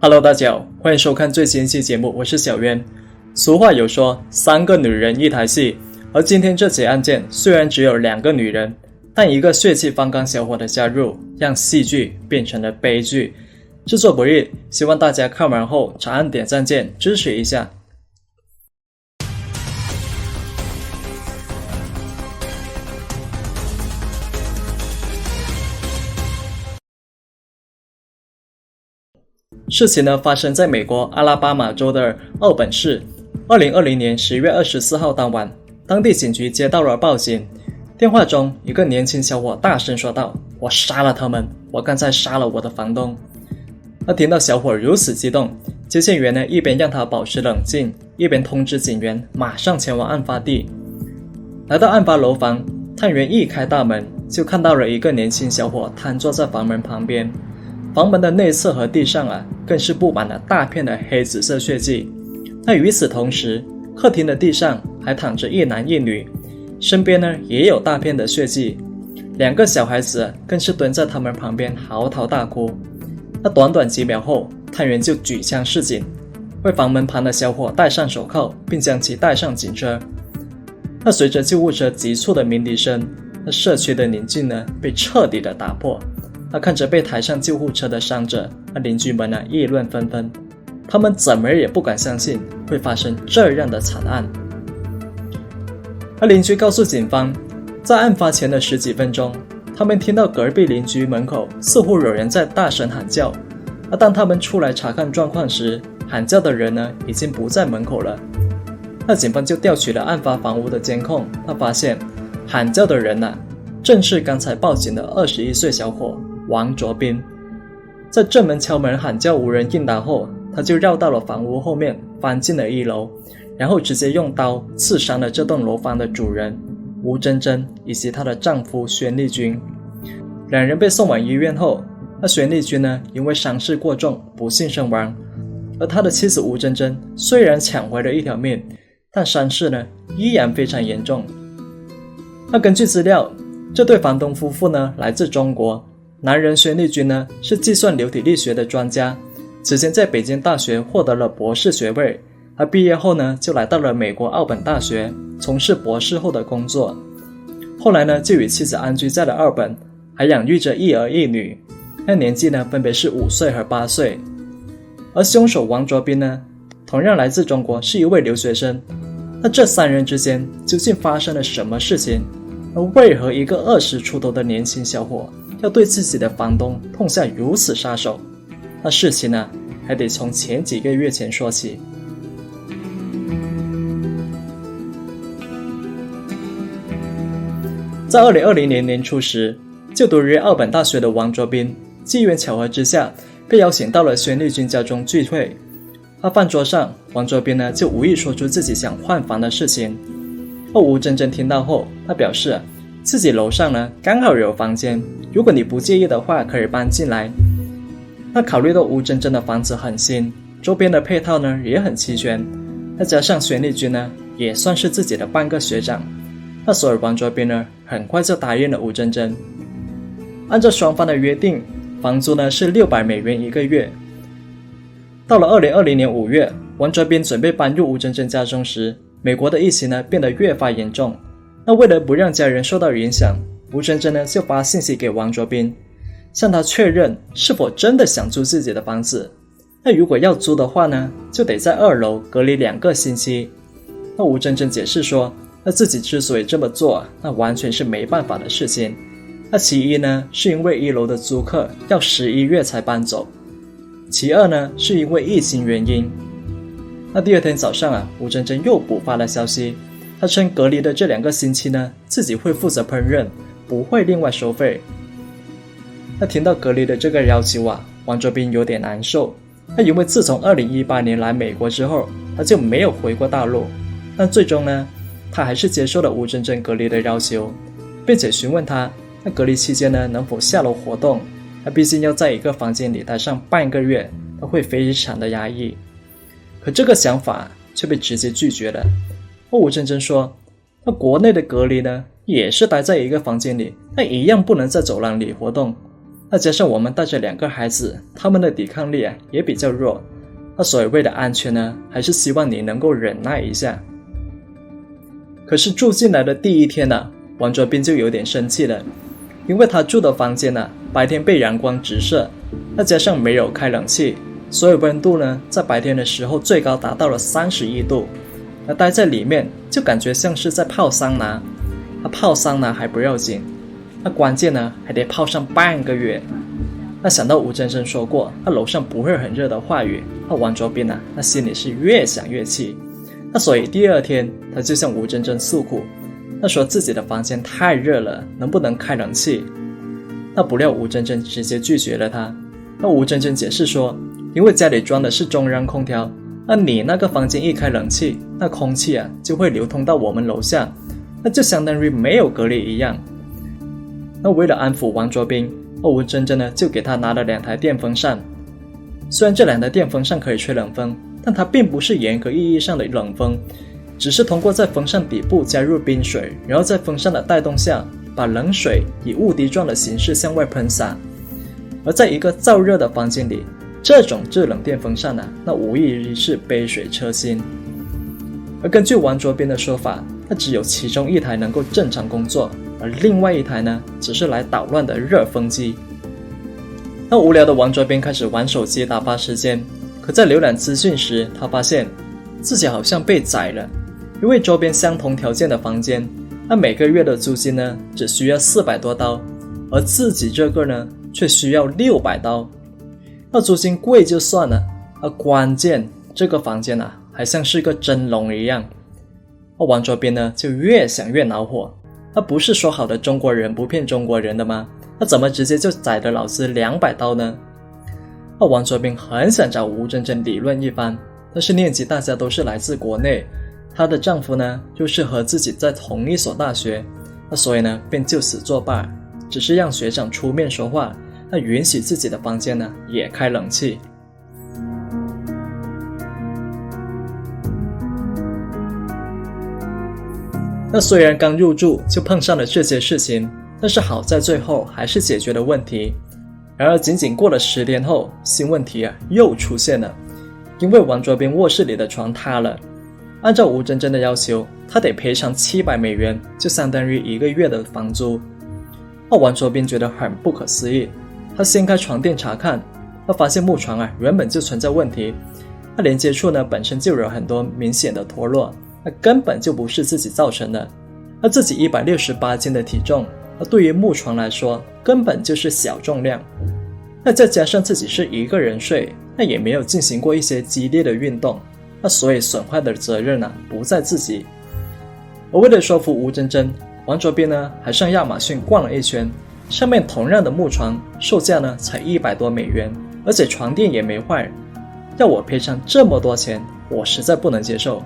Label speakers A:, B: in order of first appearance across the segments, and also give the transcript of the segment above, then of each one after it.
A: Hello， 大家好，欢迎收看最新一期节目，我是小渊。俗话有说，三个女人一台戏，而今天这起案件虽然只有2个女人，但一个血气方刚小伙的加入，让戏剧变成了悲剧。制作不易，希望大家看完后长按点赞键支持一下。事情呢发生在美国阿拉巴马州的奥本市。2020年10月24号当晚，当地警局接到了报警。电话中，一个年轻小伙大声说道：“我杀了他们，我刚才杀了我的房东。”听到小伙如此激动，接线员呢一边让他保持冷静，一边通知警员马上前往案发地。来到案发楼房，探员一开大门，就看到了一个年轻小伙瘫坐在房门旁边。房门的内侧和地上更是布满了大片的黑紫色血迹。与此同时，客厅的地上还躺着一男一女，身边呢也有大片的血迹。2个小孩子更是蹲在他们旁边嚎啕大哭。短短几秒后，探员就举枪示警，为房门旁的小伙戴上手铐，并将其带上警车。随着救护车急促的鸣笛声，社区的宁静呢被彻底的打破。看着被抬上救护车的伤者，邻居们议论纷纷，他们怎么也不敢相信会发生这样的惨案。邻居告诉警方，在案发前的10几分钟，他们听到隔壁邻居门口似乎有人在大声喊叫。当他们出来查看状况时，喊叫的人呢已经不在门口了。警方就调取了案发房屋的监控，发现喊叫的人正是刚才报警的21岁小伙王卓斌。在正门敲门喊叫无人应答后，他就绕到了房屋后面，翻进了1楼，然后直接用刀刺伤了这栋楼房的主人吴珍珍以及她的丈夫宣丽君。2人被送往医院后，宣丽君呢因为伤势过重不幸身亡，而他的妻子吴珍珍虽然抢回了一条命，但伤势呢依然非常严重。根据资料，这对房东夫妇呢来自中国。男人宣丽君呢是计算流体力学的专家，此前在北京大学获得了博士学位。毕业后呢就来到了美国奥本大学，从事博士后的工作。后来呢就与妻子安居在了奥本，还养育着1儿1女，年纪呢分别是5岁和8岁。而凶手王卓斌呢同样来自中国，是一位留学生。这3人之间究竟发生了什么事情？为何一个20出头的年轻小伙要对自己的房东痛下如此杀手？事情呢还得从前几个月前说起。在2020年年初时，就读于奥本大学的王卓斌，机缘巧合之下被邀请到了宣丽君家中聚会。饭桌上，王卓斌呢就无意说出自己想换房的事情。吴珍珍听到后，她表示自己楼上呢刚好有房间，如果你不介意的话可以搬进来。考虑到吴珍珍的房子很新，周边的配套呢也很齐全，再加上宣丽君呢也算是自己的半个学长，所以王卓斌呢很快就答应了吴珍珍。按照双方的约定，房租呢是$600一个月。到了2020年5月，王卓斌准备搬入吴珍珍家中时，美国的疫情呢变得越发严重。为了不让家人受到影响，吴珍珍呢就发信息给王卓斌，向他确认是否真的想租自己的房子。如果要租的话呢，就得在2楼隔离2个星期。吴珍珍解释说，自己之所以这么做，那完全是没办法的事情。其一呢，是因为1楼的租客要11月才搬走；其二呢，是因为疫情原因。第2天早上吴珍珍又补发了消息，她称隔离的这2个星期呢，自己会负责烹饪，不会另外收费。听到隔离的这个要求王卓斌有点难受。因为自从2018年来美国之后，他就没有回过大陆。但最终呢，他还是接受了吴珍珍隔离的要求，并且询问他隔离期间呢能否下楼活动。毕竟要在一个房间里待上半个月，他会非常的压抑。可这个想法却被直接拒绝了。吴珍珍说，国内的隔离呢也是待在一个房间里，一样不能在走廊里活动。那加上我们带着2个孩子，他们的抵抗力也比较弱，那所以为了安全呢，还是希望你能够忍耐一下。可是住进来的第一天呢，王卓斌就有点生气了，因为他住的房间呢，白天被阳光直射，那加上没有开冷气，所以温度呢，在白天的时候最高达到了31度，那待在里面就感觉像是在泡桑拿。那泡桑拿还不要紧，那关键呢还得泡上半个月。那想到吴真真说过那楼上不会很热的话语，那王卓斌那心里是越想越气。那所以第二天他就向吴真真诉苦，他说自己的房间太热了，能不能开冷气。那不料吴真真直接拒绝了他。那吴真真解释说，因为家里装的是中央空调，那你那个房间一开冷气，那空气就会流通到我们楼下，那就相当于没有隔离一样。那为了安抚王卓斌，吴真真呢就给他拿了2台电风扇。虽然这2台电风扇可以吹冷风，但它并不是严格意义上的冷风，只是通过在风扇底部加入冰水，然后在风扇的带动下，把冷水以雾滴状的形式向外喷洒。而在一个燥热的房间里，这种制冷电风扇那无疑是杯水车薪。而根据王卓斌的说法，它只有其中1台能够正常工作，而另外1台呢，只是来捣乱的热风机。那无聊的王卓斌开始玩手机打发时间，可在浏览资讯时，他发现自己好像被宰了，因为周边相同条件的房间，那每个月的租金呢，只需要400多刀，而自己这个呢，却需要600刀。那租金贵就算了，关键这个房间还像是个蒸笼一样。王卓斌呢就越想越恼火，那不是说好的中国人不骗中国人的吗？那怎么直接就宰了老子200刀呢？王卓斌很想找吴真真理论一番，但是念及大家都是来自国内，她的丈夫呢又是和自己在同一所大学，那所以呢便就此作罢，只是让学长出面说话，那允许自己的房间呢也开冷气。那虽然刚入住就碰上了这些事情，但是好在最后还是解决了问题。然而仅仅过了10天后，新问题又出现了，因为王卓斌卧室里的床塌了，按照吴真真的要求，他得赔偿700美元，就相当于1个月的房租。王卓斌觉得很不可思议，他掀开床垫查看，他发现木床原本就存在问题，那连接处呢本身就有很多明显的脱落，那根本就不是自己造成的。那自己168斤的体重，那对于木床来说根本就是小重量，那再加上自己是1个人睡，那也没有进行过一些激烈的运动，那所以损坏的责任不在自己。而为了说服吴真真，王卓斌呢还上亚马逊逛了一圈，上面同样的木床售价呢才100多美元，而且床垫也没坏，要我赔偿这么多钱，我实在不能接受。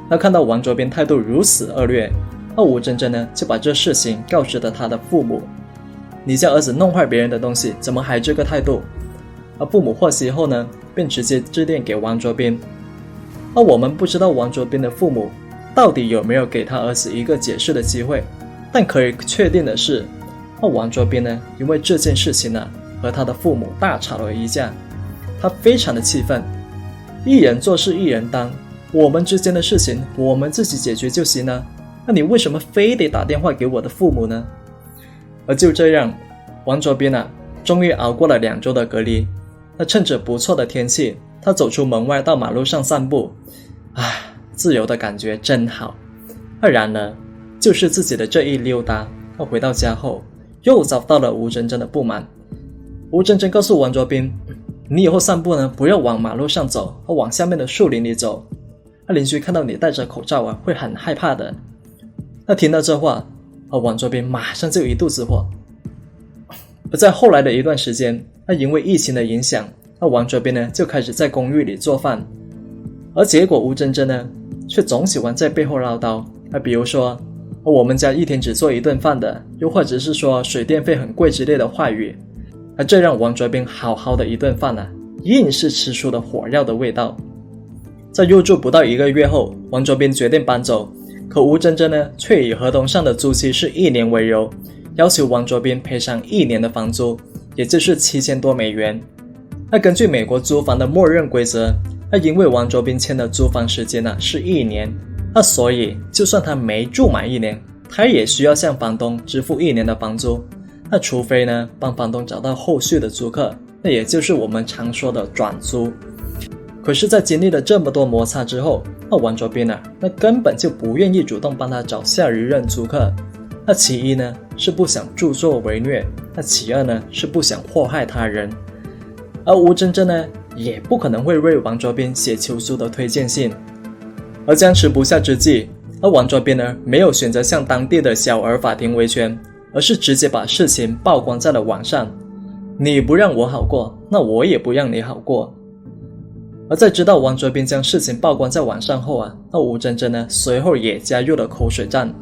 A: 那看到王卓斌态度如此恶劣，那吴真真呢就把这事情告知了他的父母。你家儿子弄坏别人的东西，怎么还这个态度？而父母获悉后呢，便直接致电给王卓斌。而我们不知道王卓斌的父母到底有没有给他儿子一个解释的机会，但可以确定的是，王卓斌呢因为这件事情和他的父母大吵了一架，他非常的气愤，一人做事一人当，我们之间的事情我们自己解决就行了，那你为什么非得打电话给我的父母呢？而就这样，王卓斌终于熬过了2周的隔离。那趁着不错的天气，他走出门外到马路上散步，自由的感觉真好。然而就是自己的这一溜达，回到家后又遭到了吴真真的不满。吴真真告诉王卓斌，你以后散步呢不要往马路上走，往下面的树林里走，邻居看到你戴着口罩会很害怕的。那听到这话，王卓斌马上就一肚子火。而在后来的一段时间，因为疫情的影响，王卓斌呢就开始在公寓里做饭，而结果吴真真呢却总喜欢在背后唠叨，比如说我们家一天只做1顿饭的，又或者是说水电费很贵之类的话语，这让王卓斌好好的一顿饭硬是吃出了火药的味道。在入住不到1个月后，王卓斌决定搬走，可吴真真呢却以合同上的租期是1年为由，要求王卓斌赔偿1年的房租，也就是7000多美元。那根据美国租房的默认规则，那因为王卓斌签的租房时间是1年，那所以就算他没住满1年，他也需要向房东支付1年的房租。那除非呢帮房东找到后续的租客，那也就是我们常说的转租。可是在经历了这么多摩擦之后，那王卓斌那根本就不愿意主动帮他找下一任租客。那其一呢是不想助纣为虐，那其二呢是不想祸害他人。而吴真真呢也不可能会为王卓斌写求助的推荐信。而僵持不下之际，而王卓斌呢没有选择向当地的小儿法庭维权，而是直接把事情曝光在了网上。你不让我好过，那我也不让你好过。而在知道王卓斌将事情曝光在网上后那吴真真呢随后也加入了口水战。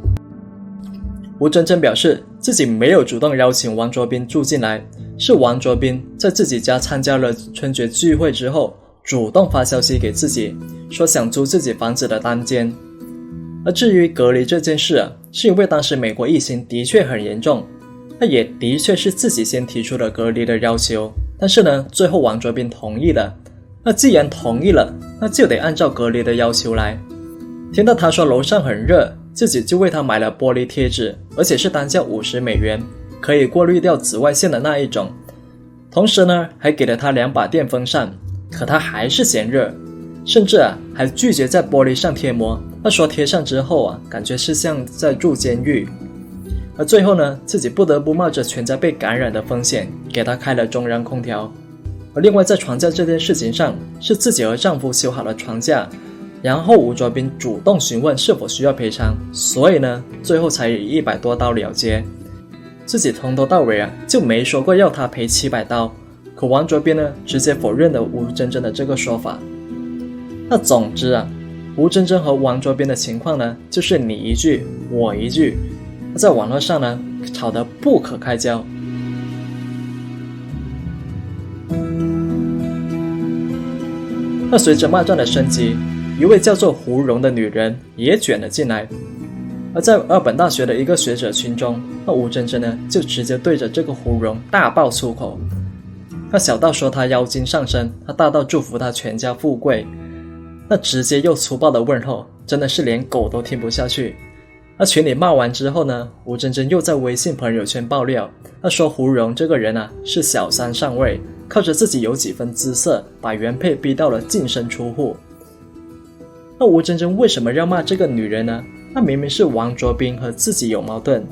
A: 吴真真表示自己没有主动邀请王卓斌住进来，是王卓斌在自己家参加了春节聚会之后主动发消息给自己，说想租自己房子的单间。而至于隔离这件事是因为当时美国疫情的确很严重，那也的确是自己先提出了隔离的要求，但是呢最后王卓斌同意了。那既然同意了，那就得按照隔离的要求来。听到他说楼上很热，自己就为他买了玻璃贴纸，而且是单价50美元，可以过滤掉紫外线的那一种。同时呢还给了他2把电风扇，可他还是嫌热，甚至还拒绝在玻璃上贴膜。他说贴上之后感觉是像在住监狱。而最后呢自己不得不冒着全家被感染的风险，给他开了中央空调。而另外在床架这件事情上，是自己和丈夫修好了床架，然后吴卓斌主动询问是否需要赔偿，所以呢最后才以100多刀了结。自己从头到尾就没说过要他赔700刀，可王卓斌呢直接否认了吴真真的这个说法。那总之吴真真和王卓斌的情况呢就是你一句我一句，在网络上呢吵得不可开交。那随着骂战的升级，一位叫做胡蓉的女人也卷了进来。而在二本大学的一个学者群中，那吴真真呢就直接对着这个胡蓉大爆粗口。那小到说她妖精上身，他大到祝福她全家富贵，那直接又粗暴的问候，真的是连狗都听不下去。那群里骂完之后呢，吴真真又在微信朋友圈爆料，他说胡蓉这个人是小三上位，靠着自己有几分姿色，把原配逼到了净身出户。那吴真真为什么要骂这个女人呢？那明明是王卓斌和自己有矛盾。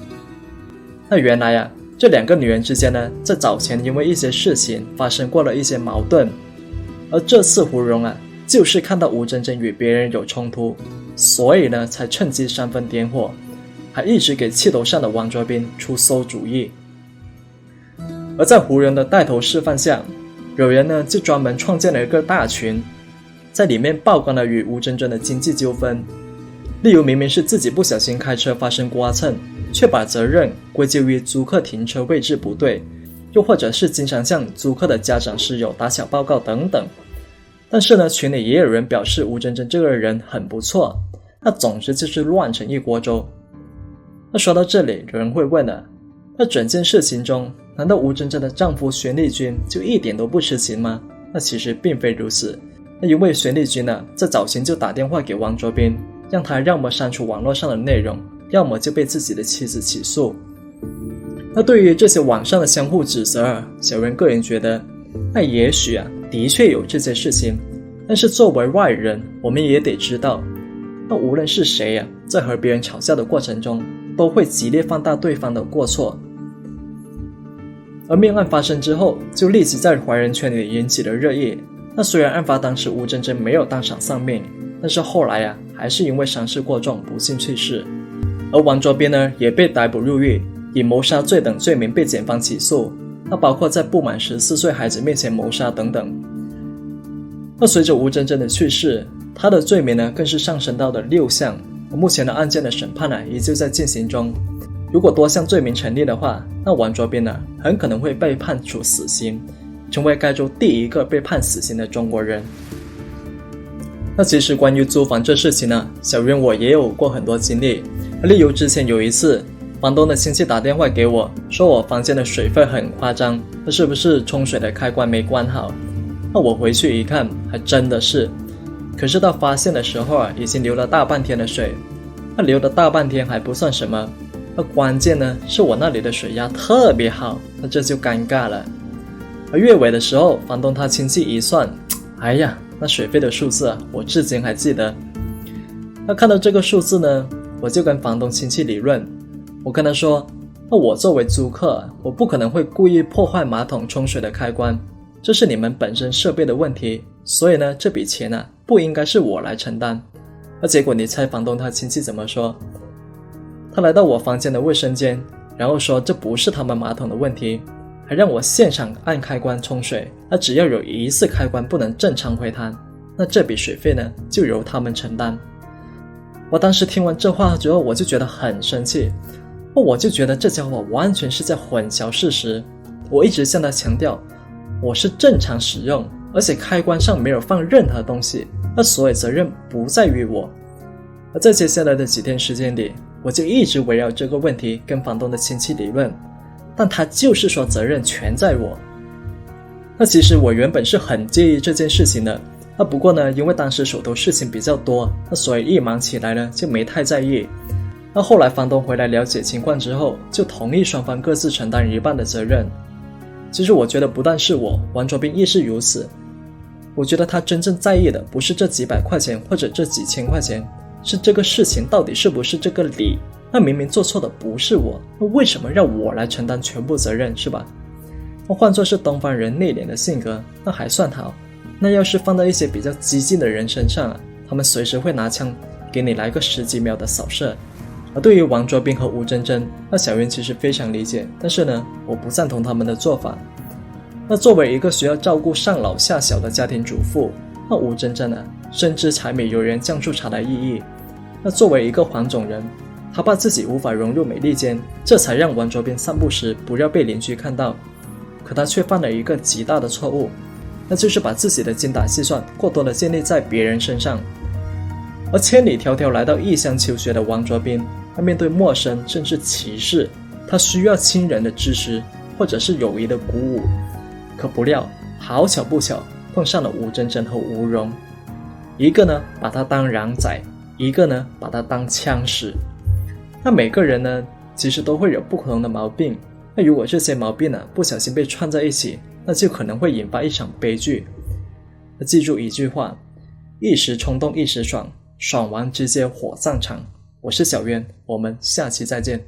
A: 那原来这2个女人之间呢，在早前因为一些事情发生过了一些矛盾，而这次胡蓉就是看到吴真真与别人有冲突，所以呢才趁机煽风点火，还一直给气头上的王卓斌出馊主意。而在胡蓉的带头示范下，有人呢就专门创建了一个大群，在里面曝光了与吴真真的经济纠纷。例如明明是自己不小心开车发生刮蹭，却把责任归咎于租客停车位置不对，又或者是经常向租客的家长室友打小报告等等。但是呢群里也有人表示吴真真这个人很不错，那总之就是乱成一锅粥。那说到这里，有人会问那整件事情中，难道吴真真的丈夫玄立军就一点都不知情吗？那其实并非如此。那因为玄立军在早前就打电话给王卓斌，让他要么删除网络上的内容，要么就被自己的妻子起诉。那对于这些网上的相互指责小人个人觉得，那也许的确有这些事情，但是作为外人，我们也得知道，那无论是谁在和别人吵架的过程中，都会极力放大对方的过错。而命案发生之后，就立即在华人圈里引起了热议。那虽然案发当时吴真真没有当场丧命，但是后来还是因为伤势过重不幸去世。而王卓斌呢也被逮捕入狱，以谋杀罪等罪名被检方起诉，那包括在不满14岁孩子面前谋杀等等。那随着吴真真的去世，他的罪名呢更是上升到了6项。目前的案件的审判依旧在进行中。如果多项罪名成立的话，那王卓斌很可能会被判处死刑，成为该州第一个被判死刑的中国人。那其实关于租房这事情小云我也有过很多经历。例如之前有一次，房东的亲戚打电话给我，说我房间的水费很夸张，是不是冲水的开关没关好？那我回去一看，还真的是。可是到发现的时候已经流了大半天的水。那流了大半天还不算什么，那关键呢是我那里的水压特别好，那这就尴尬了。而月尾的时候，房东他亲戚一算，哎呀，那水费的数字我至今还记得。那看到这个数字呢，我就跟房东亲戚理论，我跟他说，那我作为租客，我不可能会故意破坏马桶冲水的开关，这是你们本身设备的问题，所以呢，这笔钱不应该是我来承担。而结果你猜房东他亲戚怎么说？他来到我房间的卫生间，然后说这不是他们马桶的问题，还让我现场按开关冲水，那只要有一次开关不能正常回弹，那这笔水费呢就由他们承担。我当时听完这话之后，我就觉得很生气，我就觉得这家伙完全是在混淆事实。我一直向他强调，我是正常使用，而且开关上没有放任何东西，那所有责任不在于我。而在接下来的几天时间里，我就一直围绕这个问题跟房东的亲戚理论，但他就是说责任全在我。那其实我原本是很介意这件事情的，不过呢，因为当时手头事情比较多，所以一忙起来呢就没太在意。那后来房东回来了解情况之后，就同意双方各自承担一半的责任。其实我觉得不但是我，王卓斌亦是如此。我觉得他真正在意的不是这几百块钱或者这几千块钱，是这个事情到底是不是这个理。那明明做错的不是我，那为什么让我来承担全部责任，是吧？那换作是东方人内敛的性格，那还算好。那要是放到一些比较激进的人身上他们随时会拿枪给你来个10几秒的扫射。而对于王卓斌和吴真真，那小云其实非常理解，但是呢，我不赞同他们的做法。那作为一个需要照顾上老下小的家庭主妇，那吴真真深知柴米油盐酱醋茶的意义。那作为一个黄种人，他怕自己无法融入美利坚，这才让王卓斌散步时不要被邻居看到。可他却犯了一个极大的错误，那就是把自己的精打细算过多的建立在别人身上。而千里迢迢来到异乡求学的王卓斌，他面对陌生甚至歧视，他需要亲人的支持或者是友谊的鼓舞。可不料好巧不巧碰上了吴真真和吴荣，一个呢把他当瓤仔，一个呢把他当枪使。那每个人呢其实都会有不同的毛病，那如果这些毛病不小心被串在一起，那就可能会引发一场悲剧。那记住一句话，一时冲动一时爽，爽完直接火葬场。我是小渊，我们下期再见。